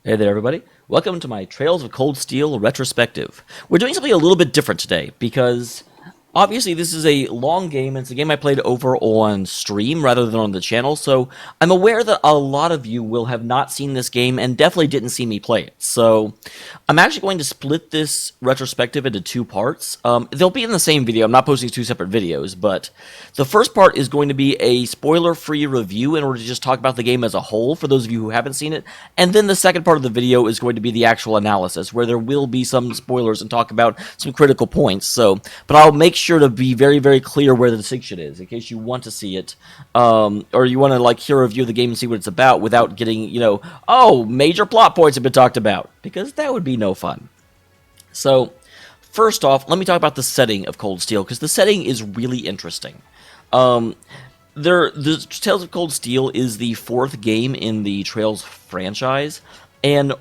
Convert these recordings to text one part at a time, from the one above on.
Hey there, everybody. Welcome to my Trails of Cold Steel retrospective. We're doing something a little bit different today because obviously this is a long game and it's a game I played over on stream rather than on the channel, so I'm aware that a lot of you will have not seen this game and definitely didn't see me play it. So I'm actually going to split this retrospective into two parts. They'll be in the same video. I'm not posting two separate videos, but the first part is going to be a spoiler-free review in order to just talk about the game as a whole for those of you who haven't seen it, and then the second part of the video is going to be the actual analysis, where there will be some spoilers and talk about some critical points. But I'll make sure to be very, very clear where the distinction is, in case you want to see it, or you want to hear a review of the game and see what it's about without getting, oh, major plot points have been talked about, because that would be no fun. So, first off, let me talk about the setting of Cold Steel, because the setting is really interesting. The Tales of Cold Steel is the fourth game in the Trails franchise, and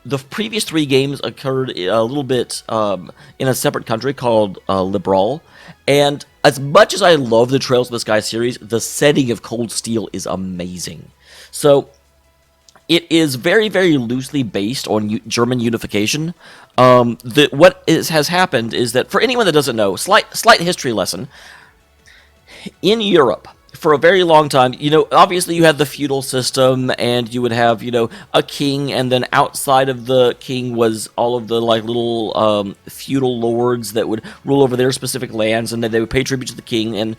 the previous three games occurred a little bit in a separate country called Liberal, and as much as I love the Trails of the Sky series, the setting of Cold Steel is amazing. So, it is very, very loosely based on German unification. What has happened is that, for anyone that doesn't know, slight history lesson, in Europe, for a very long time, obviously you had the feudal system, and you would have, a king, and then outside of the king was all of the, little feudal lords that would rule over their specific lands, and then they would pay tribute to the king, and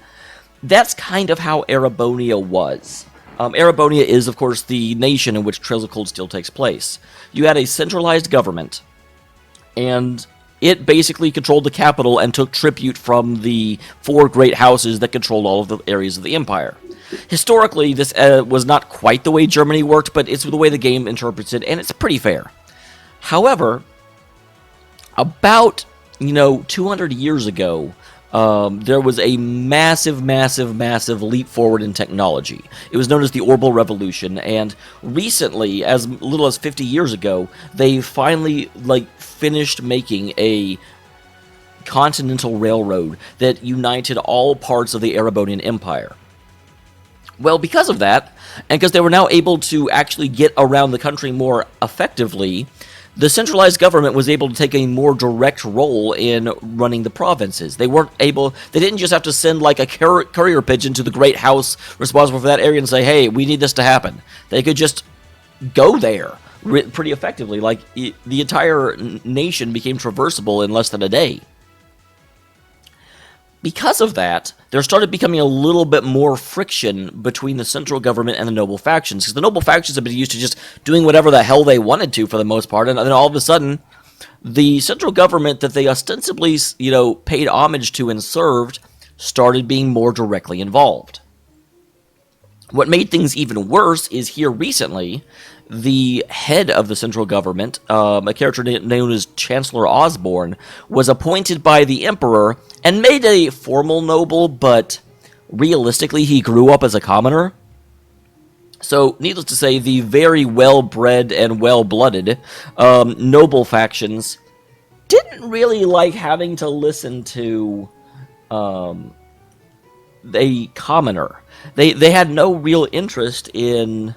that's kind of how Erebonia was. Erebonia is, of course, the nation in which Trails of Cold Steel takes place. You had a centralized government, and it basically controlled the capital and took tribute from the four great houses that controlled all of the areas of the empire. Historically, this was not quite the way Germany worked, but it's the way the game interprets it, and it's pretty fair. However, about, 200 years ago, there was a massive, massive, massive leap forward in technology. It was known as the Orbital Revolution, and recently, as little as 50 years ago, they finally, finished making a continental railroad that united all parts of the Erebonian Empire. Well, because of that, and because they were now able to actually get around the country more effectively, the centralized government was able to take a more direct role in running the provinces. They didn't just have to send a courier pigeon to the great house responsible for that area and say, hey, we need this to happen. They could just go there pretty effectively. The entire nation became traversable in less than a day. Because of that, there started becoming a little bit more friction between the central government and the noble factions, because the noble factions have been used to just doing whatever the hell they wanted to for the most part, and then all of a sudden, the central government that they ostensibly, paid homage to and served, started being more directly involved. What made things even worse is here recently, the head of the central government, a character known as Chancellor Osborne, was appointed by the Emperor and made a formal noble, but realistically he grew up as a commoner. So, needless to say, the very well-bred and well-blooded noble factions didn't really like having to listen to a commoner. They had no real interest in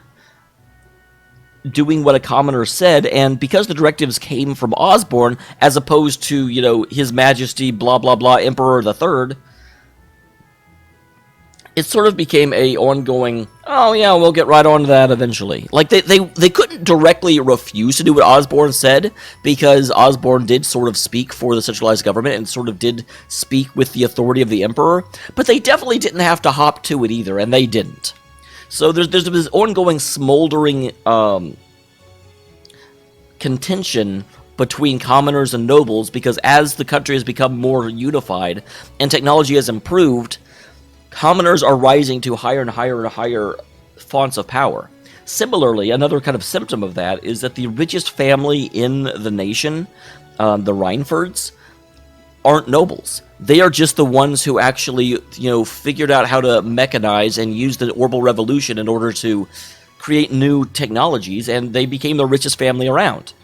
doing what a commoner said, and because the directives came from Osborne, as opposed to, His Majesty, blah, blah, blah, Emperor the Third, it sort of became a ongoing, oh yeah, we'll get right on to that eventually. They couldn't directly refuse to do what Osborne said, because Osborne did sort of speak for the centralized government, and sort of did speak with the authority of the Emperor, but they definitely didn't have to hop to it either, and they didn't. So there's this ongoing smoldering contention between commoners and nobles, because as the country has become more unified and technology has improved, commoners are rising to higher and higher and higher fonts of power. Similarly, another kind of symptom of that is that the richest family in the nation, the Reinhards, aren't nobles. They are just the ones who actually, figured out how to mechanize and use the Orbital Revolution in order to create new technologies, and they became the richest family around.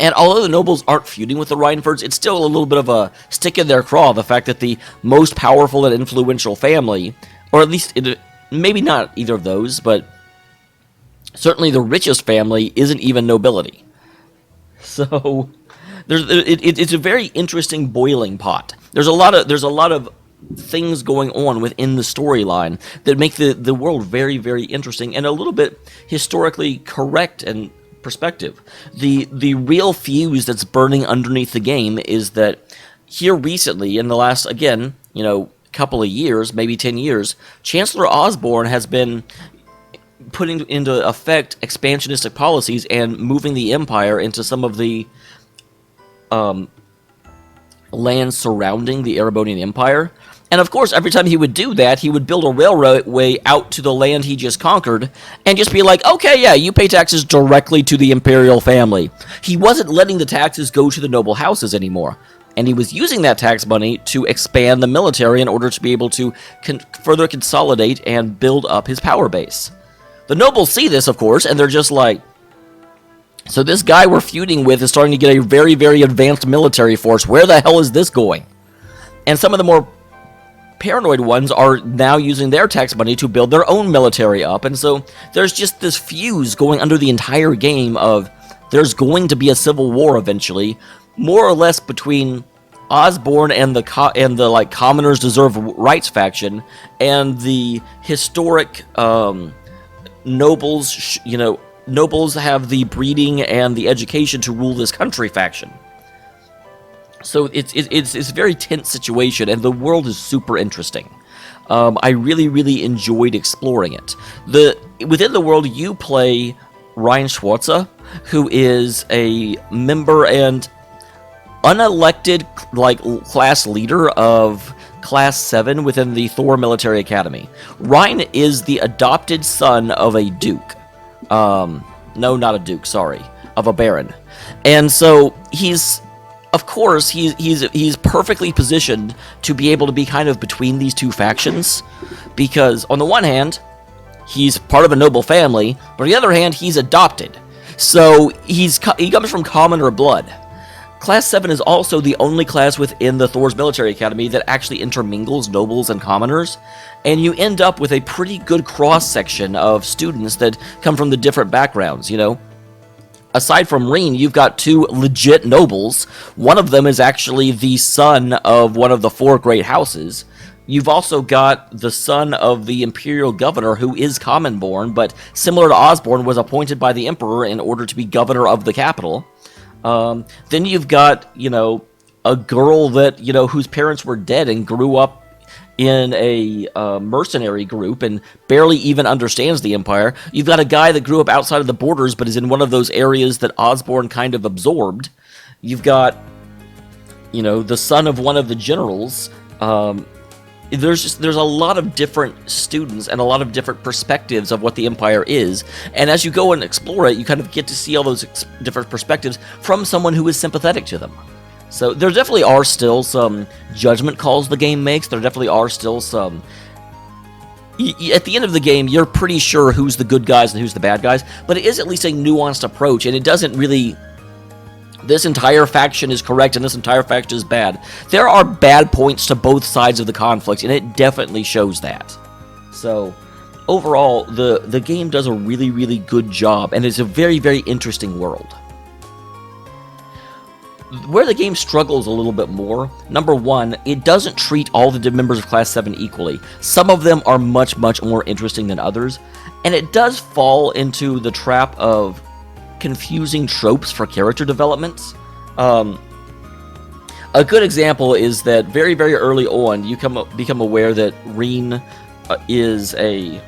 And although the nobles aren't feuding with the Reinhards, it's still a little bit of a stick in their craw, the fact that the most powerful and influential family, or at least maybe not either of those, but Certainly the richest family isn't even nobility. So it's a very interesting boiling pot. There's a lot of things going on within the storyline that make the world very, very interesting and a little bit historically correct and perspective. The real fuse that's burning underneath the game is that here recently, in the last, again, couple of years, maybe 10 years, Chancellor Osborne has been putting into effect expansionistic policies and moving the Empire into some of the lands surrounding the Erebonian Empire. And of course, every time he would do that, he would build a railway out to the land he just conquered and just be like, okay, yeah, you pay taxes directly to the imperial family. He wasn't letting the taxes go to the noble houses anymore. And he was using that tax money to expand the military in order to be able to further consolidate and build up his power base. The nobles see this, of course, and they're just like, so this guy we're feuding with is starting to get a very, very advanced military force. Where the hell is this going? And some of the more paranoid ones are now using their tax money to build their own military up. And so there's just this fuse going under the entire game of there's going to be a civil war eventually, more or less between Osborne and the Commoners Deserve Rights faction and the historic nobles. Nobles have the breeding and the education to rule this country faction. So it's a very tense situation, and the world is super interesting. I really, really enjoyed exploring it. Within the world, you play Ryan Schwartze, who is a member and unelected class leader of Class 7 within the Thor Military Academy. Ryan is the adopted son of a duke. No, not a duke, sorry. Of a baron. And so he's perfectly positioned to be able to be kind of between these two factions, because on the one hand, he's part of a noble family, but on the other hand, he's adopted. So he comes from commoner blood. Class 7 is also the only class within the Thor's Military Academy that actually intermingles nobles and commoners, and you end up with a pretty good cross-section of students that come from the different backgrounds, Aside from Reen, you've got two legit nobles. One of them is actually the son of one of the four great houses. You've also got the son of the imperial governor, who is common-born, but similar to Osborne, was appointed by the emperor in order to be governor of the capital. Then you've got, a girl that, whose parents were dead and grew up in a mercenary group and barely even understands the Empire. You've got a guy that grew up outside of the borders but is in one of those areas that Osborne kind of absorbed. You've got, the son of one of the generals. There's a lot of different students and a lot of different perspectives of what the Empire is, and as you go and explore it, you kind of get to see all those different perspectives from someone who is sympathetic to them. So there definitely are still some judgment calls the game makes. There definitely are still some... At the end of the game, you're pretty sure who's the good guys and who's the bad guys, but it is at least a nuanced approach, and it doesn't really... This entire faction is correct and this entire faction is bad. There are bad points to both sides of the conflict, and it definitely shows that. So, overall, the game does a really, really good job, and it's a very, very interesting world. Where the game struggles a little bit more, number one, it doesn't treat all the members of Class 7 equally. Some of them are much, much more interesting than others, and it does fall into the trap of confusing tropes for character developments. A good example is that very, very early on, you become aware that Reen is a...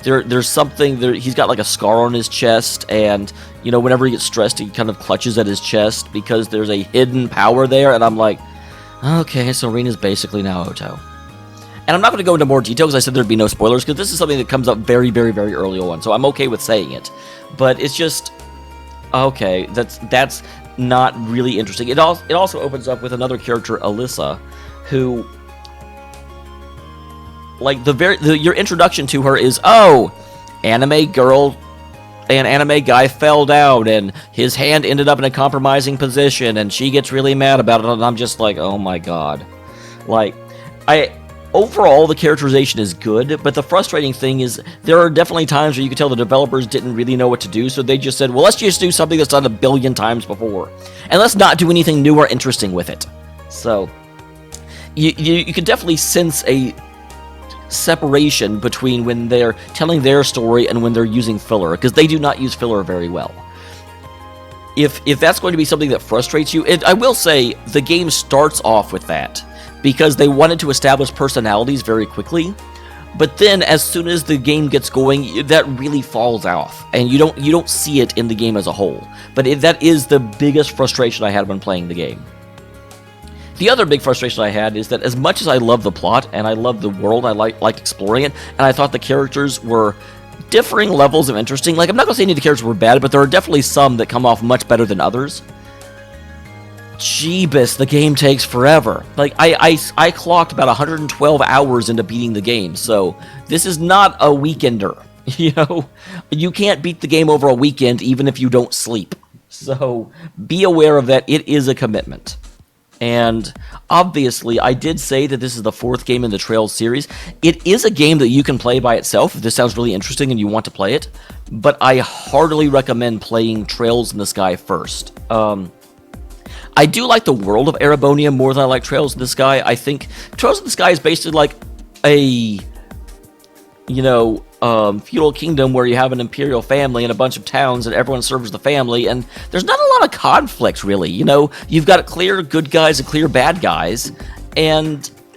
There's something there. He's got like a scar on his chest, and whenever he gets stressed, he kind of clutches at his chest because there's a hidden power there. And I'm like, okay, so Reen is basically Naoto. And I'm not going to go into more detail because I said there'd be no spoilers, because this is something that comes up very, very, very early on. So I'm okay with saying it, but it's just okay. That's not really interesting. It also opens up with another character, Alisa, who. Your introduction to her is, anime girl and anime guy fell down and his hand ended up in a compromising position and she gets really mad about it, and I'm just like, oh my god. overall, the characterization is good, but the frustrating thing is there are definitely times where you can tell the developers didn't really know what to do, so they just said, well, let's just do something that's done a billion times before, and let's not do anything new or interesting with it. So, you can definitely sense a separation between when they're telling their story and when they're using filler, because they do not use filler very well. If that's going to be something that frustrates you, I will say the game starts off with that, because they wanted to establish personalities very quickly, but then as soon as the game gets going, that really falls off, and you don't see it in the game as a whole. But that is the biggest frustration I had when playing the game. The other big frustration I had is that as much as I love the plot, and I love the world, I like exploring it, and I thought the characters were differing levels of interesting. Like, I'm not going to say any of the characters were bad, but there are definitely some that come off much better than others. Jeebus, the game takes forever. Like, I clocked about 112 hours into beating the game, so this is not a weekender. You know, you can't beat the game over a weekend even if you don't sleep. So be aware of that. It is a commitment. And obviously, I did say that this is the 4th game in the Trails series. It is a game that you can play by itself if this sounds really interesting and you want to play it, but I heartily recommend playing Trails in the Sky first. I do like the world of Erebonia more than I like Trails in the Sky. I think Trails in the Sky is basically like a, feudal kingdom where you have an imperial family and a bunch of towns and everyone serves the family, and there's not a lot of conflicts, really. You've got clear good guys and clear bad guys,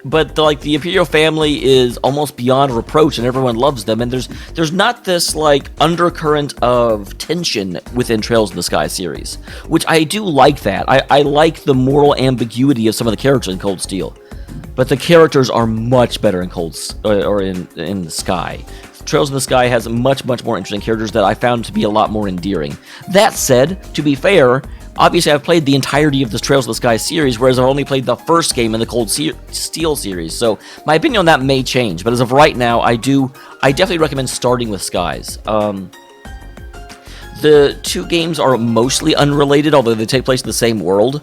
but the imperial family is almost beyond reproach and everyone loves them, and there's not this undercurrent of tension within Trails in the Sky series, which I do like. That I like the moral ambiguity of some of the characters in Cold Steel, but the characters are much better in in the Sky. Trails in the Sky has much more interesting characters that I found to be a lot more endearing. That said, to be fair, obviously I've played the entirety of the Trails in the Sky series, whereas I've only played the first game in the Cold Steel series, so my opinion on that may change, but as of right now, I definitely recommend starting with Skies. The 2 games are mostly unrelated, although they take place in the same world,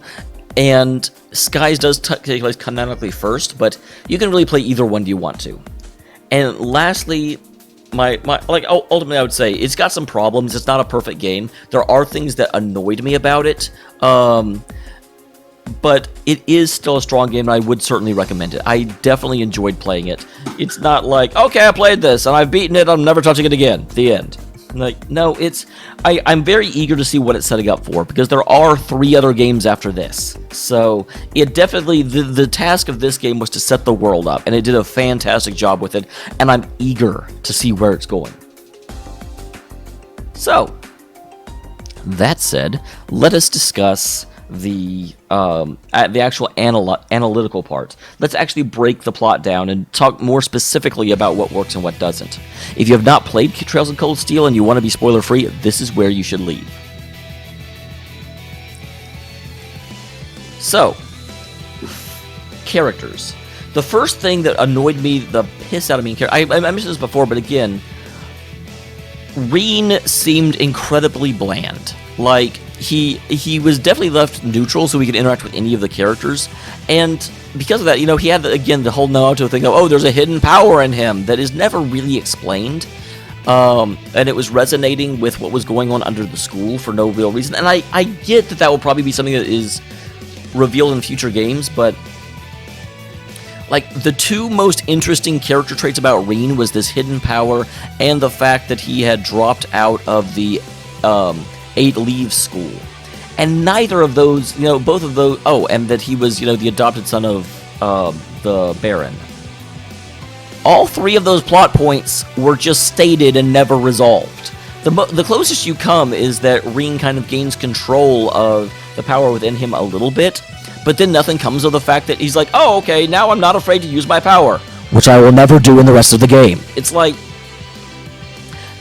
and Skies does take place canonically first, but you can really play either one you want to. And lastly, ultimately I would say it's got some problems. It's not a perfect game. There are things that annoyed me about it, but it is still a strong game, and I would certainly recommend it. I definitely enjoyed playing it. It's not like, okay, I played this, and I've beaten it, I'm never touching it again. The end. No, I'm very eager to see what it's setting up for, because there are 3 other games after this. So, it definitely, the task of this game was to set the world up, and it did a fantastic job with it, and I'm eager to see where it's going. So, that said, let us discuss the actual analytical part. Let's actually break the plot down and talk more specifically about what works and what doesn't. If you have not played Trails in Cold Steel and you want to be spoiler-free, this is where you should leave. So, characters. The first thing that annoyed me the piss out of me, I mentioned this before, but again, Reen seemed incredibly bland. He was definitely left neutral so we could interact with any of the characters, and because of that, he had, again, the whole Naruto thing of, there's a hidden power in him that is never really explained, and it was resonating with what was going on under the school for no real reason, and I get that will probably be something that is revealed in future games, but the 2 most interesting character traits about Reen was this hidden power and the fact that he had dropped out of the 8 Leaves School. And neither of those, both of those, and that he was, the adopted son of the Baron. All 3 of those plot points were just stated and never resolved. The closest you come is that Reen kind of gains control of the power within him a little bit, but then nothing comes of the fact that he's like, oh, okay, now I'm not afraid to use my power, which I will never do in the rest of the game. It's like,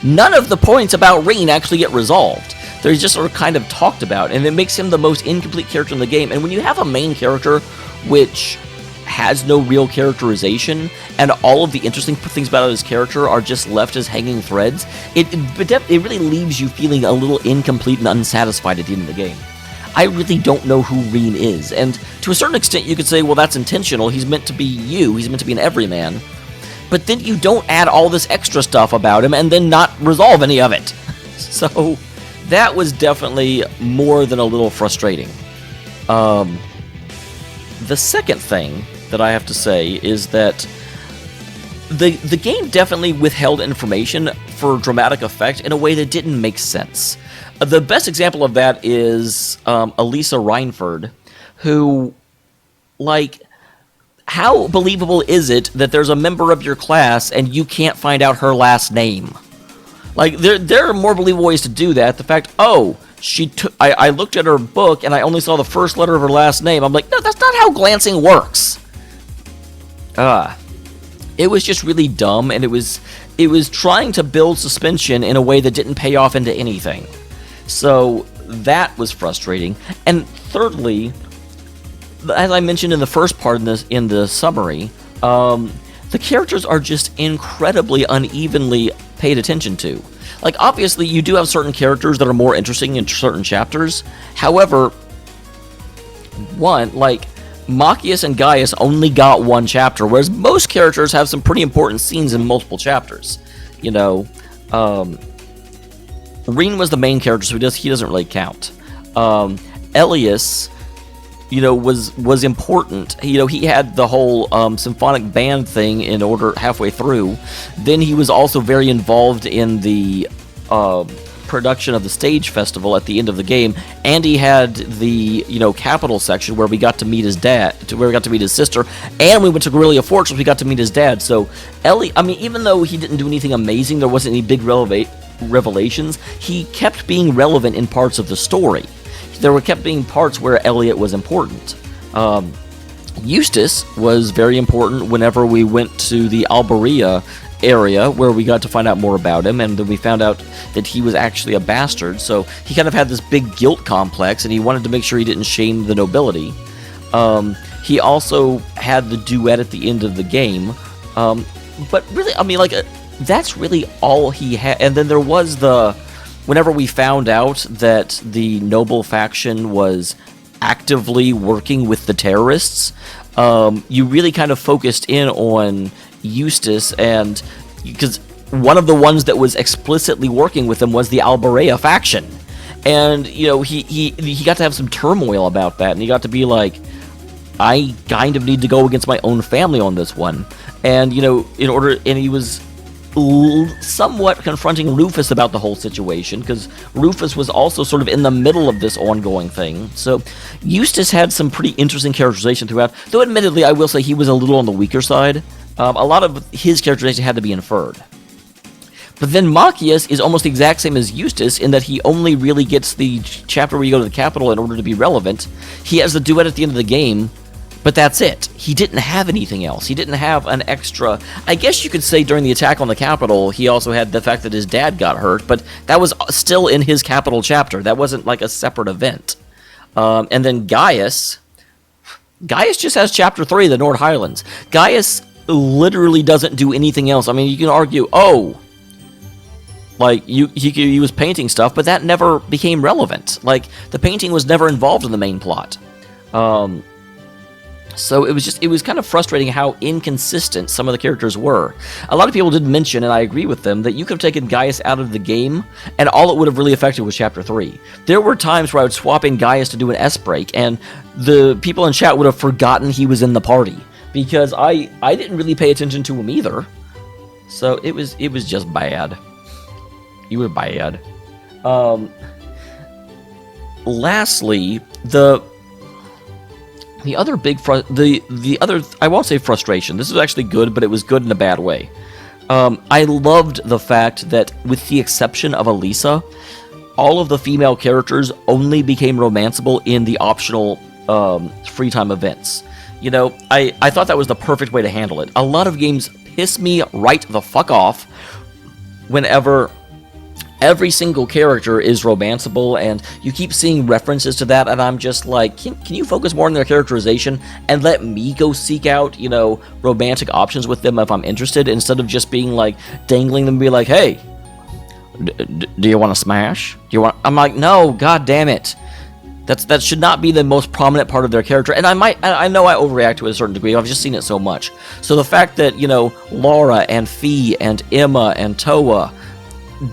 none of the points about Reen actually get resolved. They're just sort of kind of talked about, and it makes him the most incomplete character in the game. And when you have a main character which has no real characterization, and all of the interesting things about his character are just left as hanging threads, it really leaves you feeling a little incomplete and unsatisfied at the end of the game. I really don't know who Reen is. And to a certain extent, you could say, well, that's intentional. He's meant to be you. He's meant to be an everyman. But then you don't add all this extra stuff about him and then not resolve any of it. So that was definitely more than a little frustrating. The second thing that I have to say is that the game definitely withheld information for dramatic effect in a way that didn't make sense. The best example of that is Alisa Reinhard, who, like, how believable is it that there's a member of your class and you can't find out her last name? Like, there are more believable ways to do that. The fact, oh, I looked at her book and I only saw the first letter of her last name. I'm like, no, that's not how glancing works. It was just really dumb, and it was trying to build suspension in a way that didn't pay off into anything. So that was frustrating. And thirdly, as I mentioned in the first part in the summary, the characters are just incredibly unevenly paid attention to. Like, obviously, you do have certain characters that are more interesting in certain chapters. However, Machias and Gaius only got one chapter, whereas most characters have some pretty important scenes in multiple chapters. You know, Reen was the main character, so he doesn't really count. Elias, you know, was important. You know, he had the whole symphonic band thing in order halfway through. Then he was also very involved in the production of the stage festival at the end of the game, and he had the, you know, capital section where we got to meet his dad, where we got to meet his sister, and we went to Guerrilla Fortress, we got to meet his dad. So even though he didn't do anything amazing, there wasn't any big revelations, he kept being relevant in parts of the story. There kept being parts where Elliot was important. Eustace was very important whenever we went to the Alberia area, where we got to find out more about him, and then we found out that he was actually a bastard, so he kind of had this big guilt complex, and he wanted to make sure he didn't shame the nobility. He also had the duet at the end of the game, but really, I mean, like, that's really all he had. And then there was whenever we found out that the noble faction was actively working with the terrorists, you really kind of focused in on Eustace, and because one of the ones that was explicitly working with him was the Alberea faction, and you know, he got to have some turmoil about that, and he got to be like, I kind of need to go against my own family on this one, and you know, and he was somewhat confronting Rufus about the whole situation, because Rufus was also sort of in the middle of this ongoing thing. So Eustace had some pretty interesting characterization throughout, though admittedly I will say he was a little on the weaker side. A lot of his characterization had to be inferred. But then Machias is almost the exact same as Eustace in that he only really gets the chapter where you go to the capital in order to be relevant. He has the duet at the end of the game, but that's it. He didn't have anything else. He didn't have an extra... I guess you could say during the attack on the capital, he also had the fact that his dad got hurt, but that was still in his capital chapter. That wasn't like a separate event. And then Gaius just has chapter 3, the Nord Highlands. Gaius literally doesn't do anything else. I mean, you can argue, like, he was painting stuff, but that never became relevant. Like, the painting was never involved in the main plot. So it was kind of frustrating how inconsistent some of the characters were. A lot of people did mention, and I agree with them, that you could have taken Gaius out of the game, and all it would have really affected was Chapter 3. There were times where I would swap in Gaius to do an S-break, and the people in chat would have forgotten he was in the party, because I didn't really pay attention to him either. So it was just bad. You were bad. Lastly, the other big I won't say frustration. This is actually good, but it was good in a bad way. I loved the fact that, with the exception of Alisa, all of the female characters only became romanceable in the optional free time events. You know, I thought that was the perfect way to handle it. A lot of games piss me right the fuck off whenever every single character is romanceable, and you keep seeing references to that, and I'm just like, can you focus more on their characterization and let me go seek out, you know, romantic options with them if I'm interested, instead of just being like, dangling them and be like, hey, do you want to smash? I'm like, no, god damn it. That should not be the most prominent part of their character. And I know I overreact to it a certain degree. I've just seen it so much. So the fact that, Laura and Fee and Emma and Toa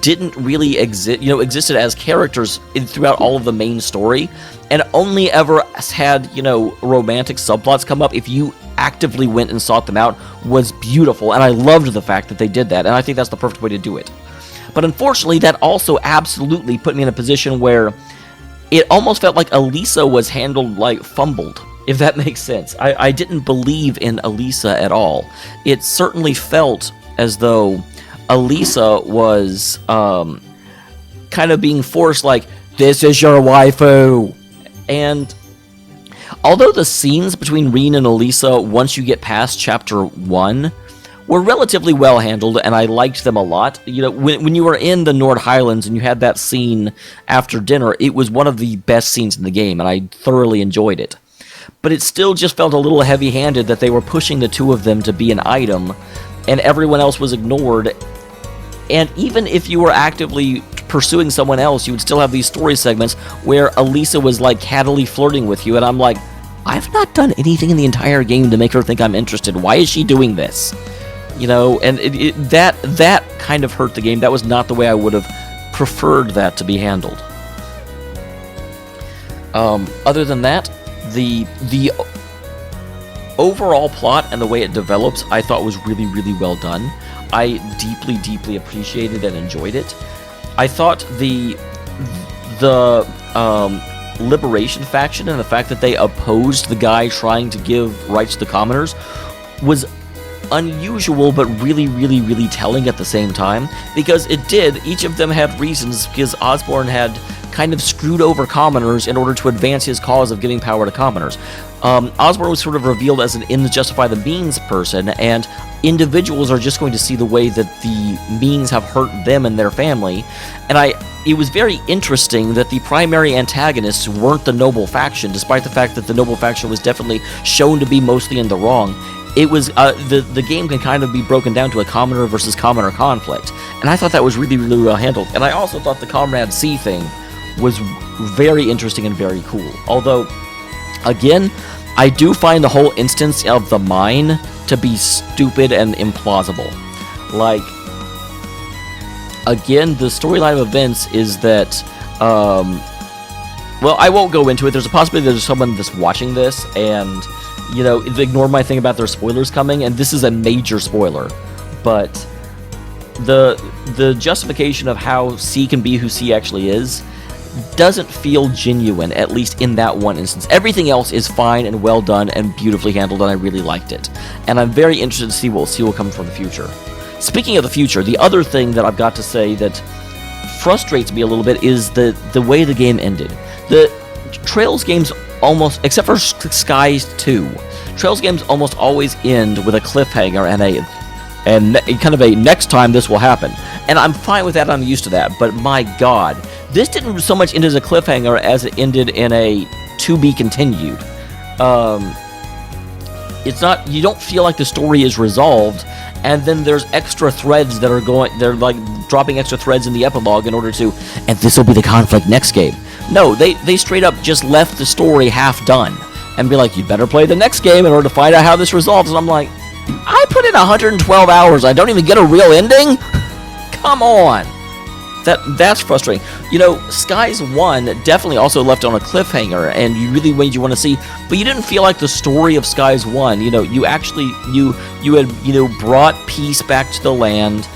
didn't really existed as characters throughout all of the main story, and only ever had, romantic subplots come up if you actively went and sought them out, was beautiful. And I loved the fact that they did that. And I think that's the perfect way to do it. But unfortunately, that also absolutely put me in a position where it almost felt like Alisa was handled fumbled, if that makes sense. I didn't believe in Alisa at all. It certainly felt as though Alisa was kind of being forced, this is your waifu. And although the scenes between Reen and Alisa, once you get past Chapter 1, were relatively well handled, and I liked them a lot. When you were in the Nord Highlands and you had that scene after dinner, it was one of the best scenes in the game, and I thoroughly enjoyed it. But it still just felt a little heavy-handed that they were pushing the two of them to be an item, and everyone else was ignored. And even if you were actively pursuing someone else, you would still have these story segments where Alisa was cattily flirting with you, and I'm like, I've not done anything in the entire game to make her think I'm interested. Why is she doing this? And that kind of hurt the game. That was not the way I would have preferred that to be handled. Other than that, the overall plot and the way it develops, I thought was really, really well done. I deeply, deeply appreciated and enjoyed it. I thought the Liberation faction and the fact that they opposed the guy trying to give rights to the commoners was unusual, but really, really, really telling at the same time, because each of them had reasons, because Osborn had kind of screwed over commoners in order to advance his cause of giving power to commoners. Osborn was sort of revealed as an ends justify the means person, and individuals are just going to see the way that the means have hurt them and their family. And it was very interesting that the primary antagonists weren't the noble faction, despite the fact that the noble faction was definitely shown to be mostly in the wrong. It was the game can kind of be broken down to a commoner versus commoner conflict, and I thought that was really, really well handled. And I also thought the Comrade C thing was very interesting and very cool. Although, again, I do find the whole instance of the mine to be stupid and implausible. Again, the storyline of events is that, well, I won't go into it. There's a possibility there's someone that's watching this and, ignore my thing about their spoilers coming, and this is a major spoiler. But the justification of how C can be who C actually is doesn't feel genuine, at least in that one instance. Everything else is fine and well done and beautifully handled, and I really liked it. And I'm very interested to see what will come from the future. Speaking of the future, the other thing that I've got to say that frustrates me a little bit is the way the game ended. The Trails games almost, except for Skies 2, Trails games almost always end with a cliffhanger and kind of a next time this will happen. And I'm fine with that, I'm used to that, but my god, this didn't so much end as a cliffhanger as it ended in a to be continued. It's not, you don't feel like the story is resolved, and then there's extra threads that they're dropping extra threads in the epilogue in order to, and this will be the conflict next game. No, they straight up just left the story half done and be like, you better play the next game in order to find out how this resolves. And I'm like, I put in 112 hours, I don't even get a real ending? Come on. That's frustrating. Skies 1 definitely also left on a cliffhanger, and you really made you want to see, but you didn't feel like the story of Skies 1. You actually, you had, brought peace back to the land.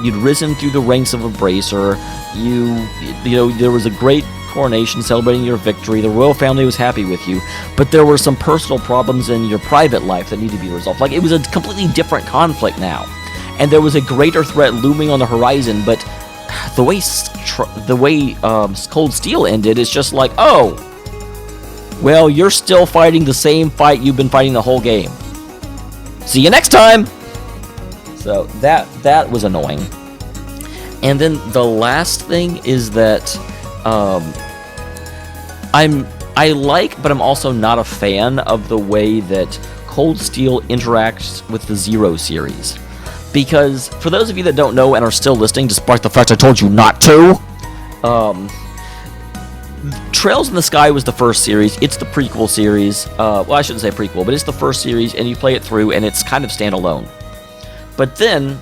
You'd risen through the ranks of a bracer. There was a great coronation celebrating your victory. The royal family was happy with you, but there were some personal problems in your private life that needed to be resolved. It was a completely different conflict now, and there was a greater threat looming on the horizon, but the way Cold Steel ended is just like, oh, well, you're still fighting the same fight you've been fighting the whole game. See you next time! So that was annoying. And then the last thing is that I like, but I'm also not a fan of the way that Cold Steel interacts with the Zero series. Because, for those of you that don't know and are still listening, despite the fact I told you not to, Trails in the Sky was the first series. It's the prequel series. Well, I shouldn't say prequel, but it's the first series, and you play it through, and it's kind of standalone. But then,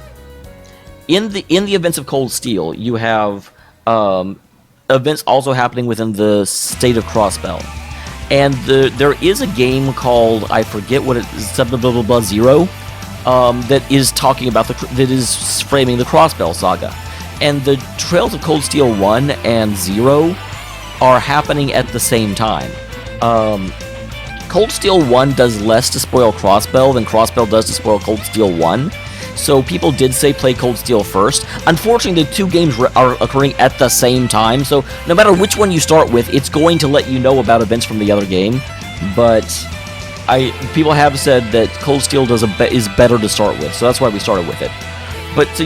in the events of Cold Steel, you have events also happening within the state of Crossbell. And there is a game called, I forget what it is, blah, blah, blah, blah, Zero, that is talking about that is framing the Crossbell saga. And the Trails of Cold Steel 1 and 0 are happening at the same time. Cold Steel 1 does less to spoil Crossbell than Crossbell does to spoil Cold Steel 1. So people did say play Cold Steel first. Unfortunately, the two games are occurring at the same time, so no matter which one you start with, it's going to let you know about events from the other game. But people have said that Cold Steel is better to start with, so that's why we started with it. But so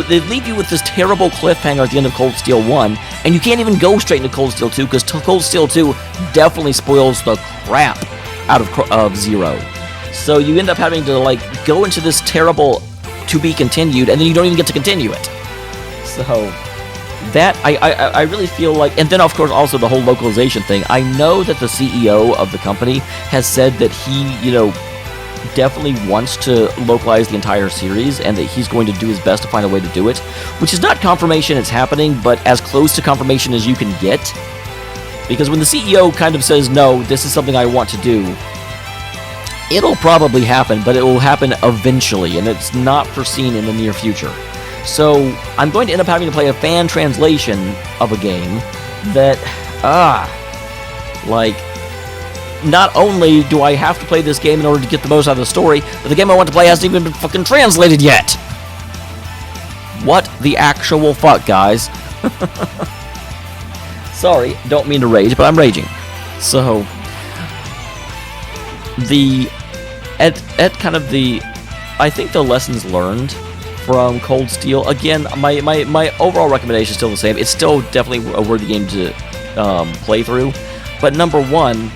they leave you with this terrible cliffhanger at the end of Cold Steel 1, and you can't even go straight into Cold Steel 2 because Cold Steel 2 definitely spoils the crap out of 0. So you end up having to go into this terrible to be continued, and then you don't even get to continue it. So that I really feel like, and then of course also the whole localization thing. I know that the CEO of the company has said that he definitely wants to localize the entire series, and that he's going to do his best to find a way to do it, which is not confirmation it's happening, but as close to confirmation as you can get. Because when the CEO kind of says, no, this is something I want to do, it'll probably happen, but it will happen eventually, and it's not foreseen in the near future. So I'm going to end up having to play a fan translation of a game that, not only do I have to play this game in order to get the most out of the story, but the game I want to play hasn't even been fucking translated yet! What the actual fuck, guys? Sorry, don't mean to rage, but I'm raging. So, I think the lessons learned from Cold Steel, again, my overall recommendation is still the same. It's still definitely a worthy game to play through. But number one,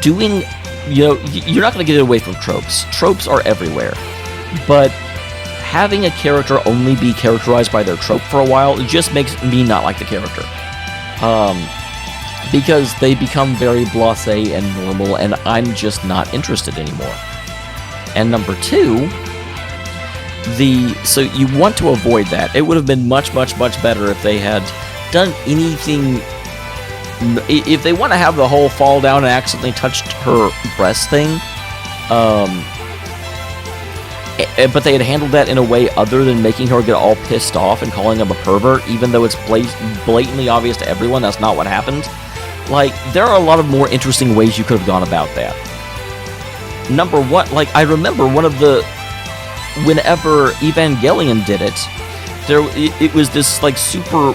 you're not going to get away from tropes. Tropes are everywhere. But having a character only be characterized by their trope for a while, it just makes me not like the character. Because they become very blasé and normal, and I'm just not interested anymore. And number two, so you want to avoid that. It would have been much, much, much better if they had done anything. If they want to have the whole fall down and accidentally touched her breast thing, but they had handled that in a way other than making her get all pissed off and calling him a pervert, even though it's blatantly obvious to everyone that's not what happened. There are a lot of more interesting ways you could have gone about that. Number one, I remember whenever Evangelion did it, it was this, super,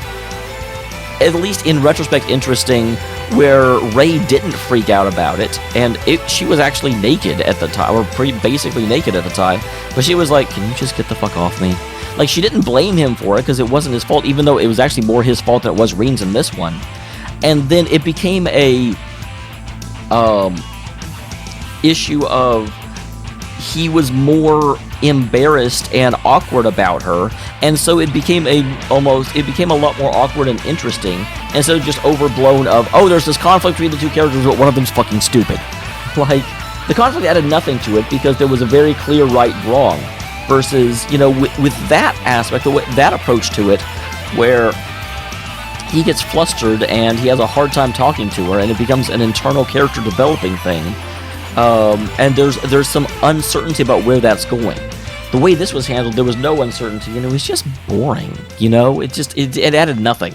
at least in retrospect, interesting, where Rei didn't freak out about it, and she was actually naked at the time, or basically naked at the time, but she was like, can you just get the fuck off me? She didn't blame him for it, because it wasn't his fault, even though it was actually more his fault than it was Rein's in this one. And then it became a issue of he was more embarrassed and awkward about her, and so it became a lot more awkward and interesting, instead of just overblown of, oh, there's this conflict between the two characters, but one of them's fucking stupid. The conflict added nothing to it, because there was a very clear right and wrong, versus, with that aspect, that approach to it, where he gets flustered and he has a hard time talking to her, and it becomes an internal character developing thing. And there's some uncertainty about where that's going. The way this was handled, there was no uncertainty, and it was just boring. It added nothing.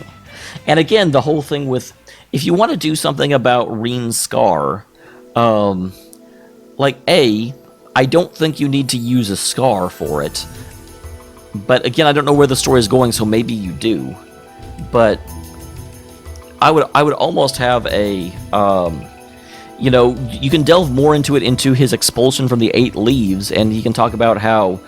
And again, the whole thing with, if you want to do something about Rein's scar, I don't think you need to use a scar for it. But again, I don't know where the story is going, so maybe you do. But I would almost have a you can delve more into his expulsion from the 8 Leaves, and he can talk about how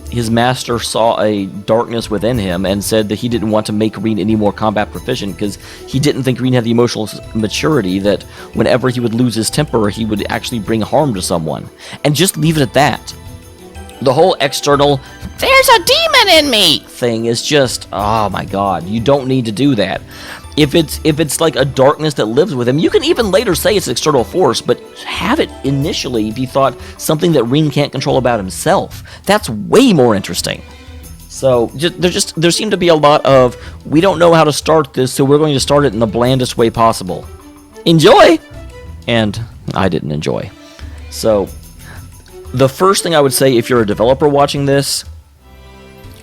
his master saw a darkness within him and said that he didn't want to make Rein any more combat proficient because he didn't think Rein had the emotional maturity that whenever he would lose his temper, he would actually bring harm to someone. And just leave it at that. The whole external, there's a demon in me thing is just, oh my god, you don't need to do that. if it's like a darkness that lives with him, you can even later say it's an external force, but have it initially be thought something that Ring can't control about himself. That's way more interesting. So there seemed to be a lot of, we don't know how to start this, so we're going to start it in the blandest way possible. Enjoy! And I didn't enjoy. So the first thing I would say, if you're a developer watching this,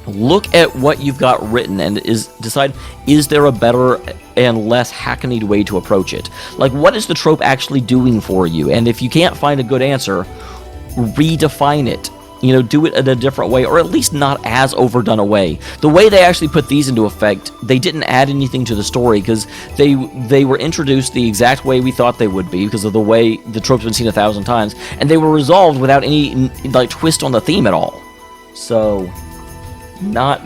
look at what you've got written and decide, is there a better and less hackneyed way to approach it? Like, what is the trope actually doing for you? And if you can't find a good answer, redefine it. You know, do it in a different way, or at least not as overdone a way. The way they actually put these into effect, they didn't add anything to the story, because they were introduced the exact way we thought they would be, because of the way the trope's been seen 1,000 times, and they were resolved without any, like, twist on the theme at all. So, not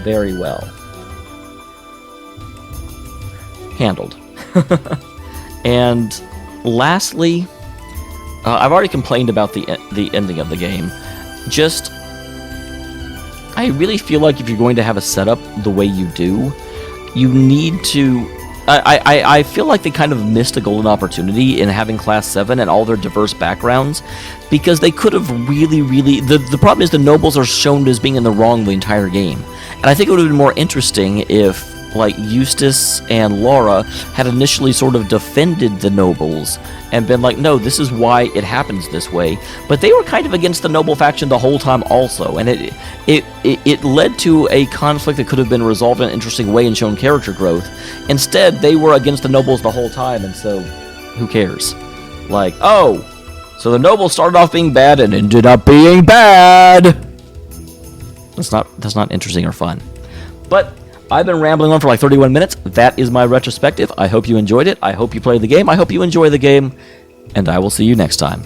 very well handled. And lastly, I've already complained about the ending of the game. Just, I really feel like if you're going to have a setup the way you do, you need to... I feel like they kind of missed a golden opportunity in having Class 7 and all their diverse backgrounds, because they could have really... The problem is the nobles are shown as being in the wrong the entire game. And I think it would have been more interesting if, like, Eustace and Laura had initially sort of defended the nobles and been like, no, this is why it happens this way. But they were kind of against the noble faction the whole time also, and it led to a conflict that could have been resolved in an interesting way and shown character growth. Instead, they were against the nobles the whole time, and so who cares? Like, oh, so the nobles started off being bad and ended up being bad. That's not interesting or fun. But I've been rambling on for like 31 minutes. That is my retrospective. I hope you enjoyed it. I hope you played the game. I hope you enjoy the game. And I will see you next time.